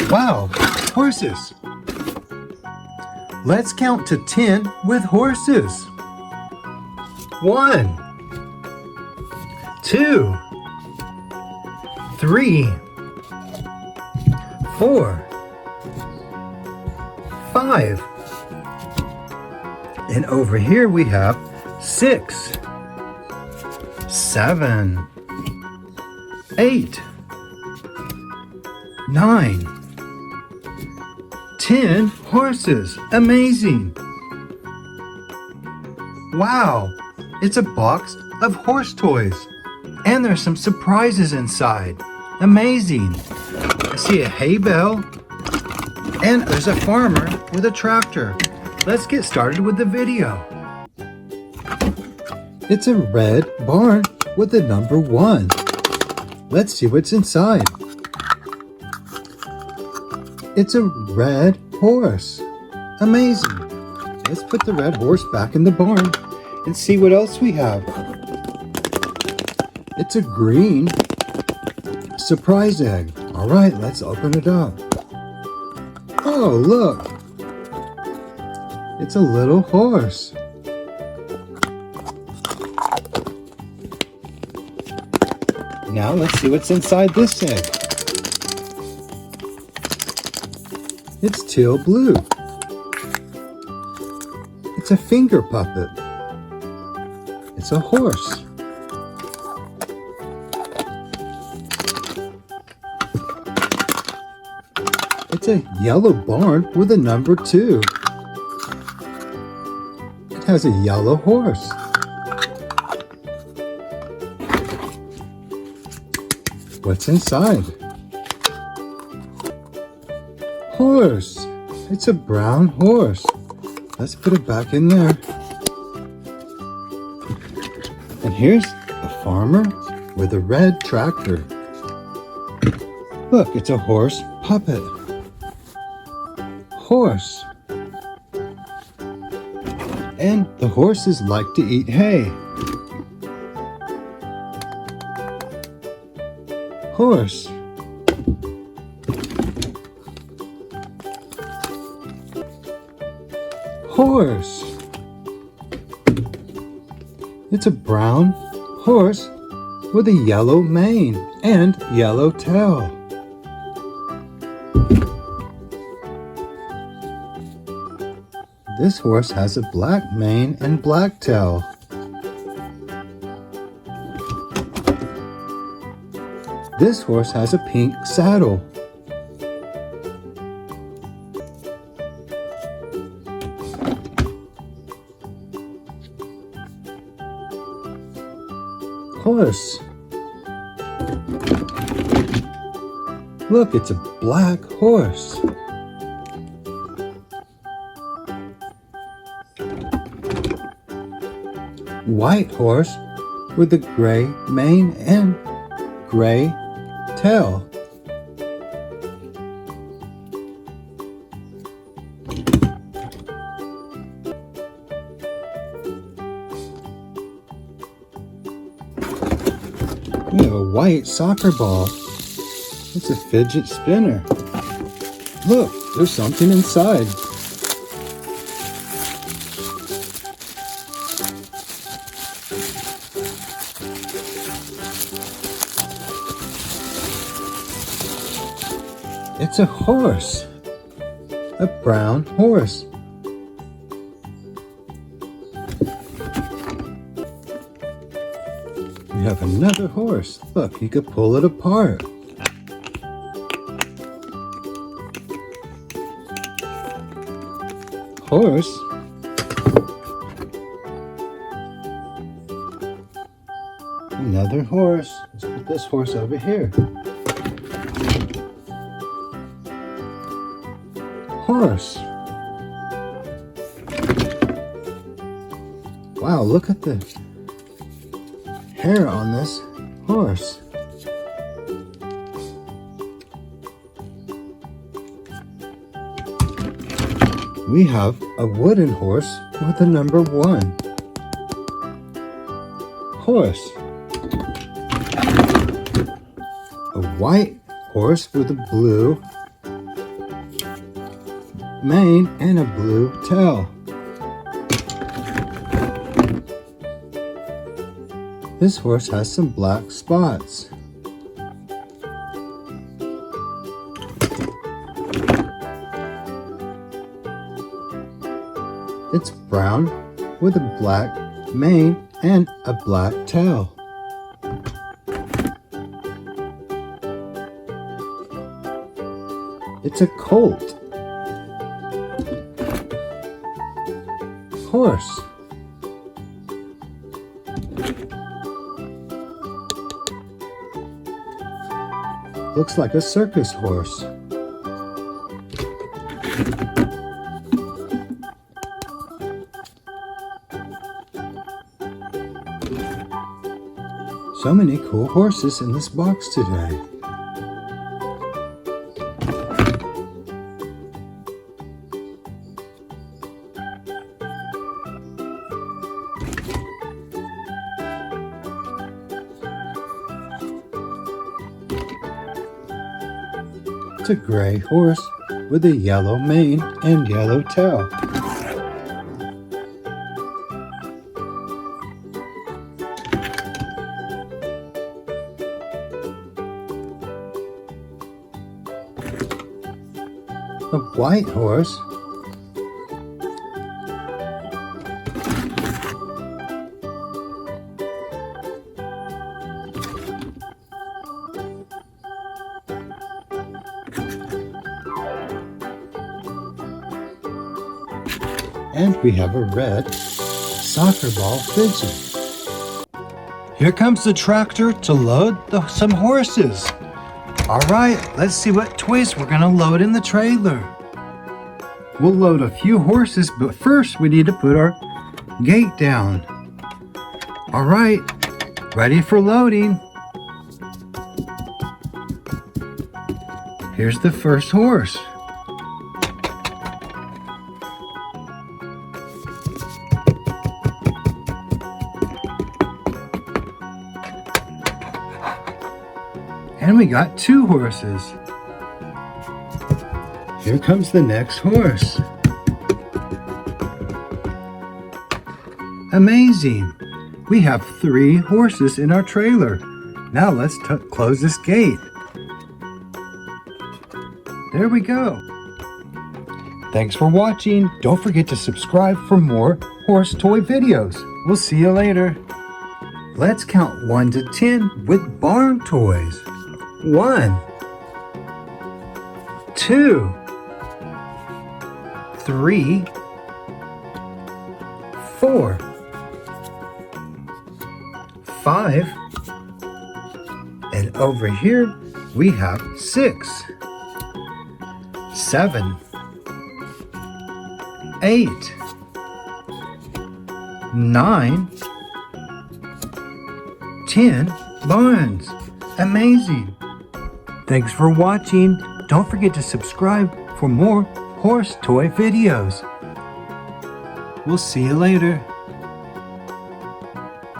Wow, horses. Let's count to 10 with horses. 1, 2, 3, 4, 5. And over here we have 6, 7, 8, 9, 10 horses. Amazing. Wow, it's a box of horse toys. And there's some surprises inside. Amazing. I see a hay bale. And there's a farmer with a tractor. Let's get started with the video. It's a red barn with the number 1. Let's see what's inside. It's a red horse. Amazing. Let's put the red horse back in the barn and see what else we have. It's a green surprise egg. All right, let's open it up. Oh, look. It's a little horse. Now let's see what's inside this egg. It's teal blue. It's a finger puppet. It's a horse. It's a yellow barn with a number 2. It has a yellow horse. What's inside? Horse. It's a brown horse. Let's put it back in there. And here's a farmer with a red tractor. Look, it's a horse puppet. Horse. And the horses like to eat hay. Horse. Horse. It's a brown horse with a yellow mane and yellow tail. This horse has a black mane and black tail. This horse has a pink saddle. Horse. Look, it's a black horse. White horse with a gray mane and gray tail. We have a white soccer ball. It's a fidget spinner. Look, there's something inside. It's a horse. A brown horse. We have another horse. Look, you could pull it apart. Horse. Another horse. Let's put this horse over here. Horse. Wow, look at the hair on this horse. We have a wooden horse with the number 1. Horse. A white horse with a blue mane and a blue tail. This horse has some black spots. It's brown with a black mane and a black tail. It's a colt. Horse. Looks like a circus horse. So many cool horses in this box today. It's a gray horse with a yellow mane and yellow tail. A white horse. And we have a red soccer ball fidget. Here comes the tractor to load some horses. All right, let's see what toys we're gonna load in the trailer. We'll load a few horses, but first we need to put our gate down. All right, ready for loading. Here's the first horse. And we got 2 horses. Here comes the next horse. Amazing! We have 3 horses in our trailer. Now let's close this gate. There we go. Thanks for watching. Don't forget to subscribe for more horse toy videos. We'll see you later. Let's count 1 to 10 with barn toys. 1, 2, 3, 4, 5, and over here we have 6, 7, 8, 9, 10 barns. Amazing! Thanks for watching. Don't forget to subscribe for more horse toy videos. We'll see you later.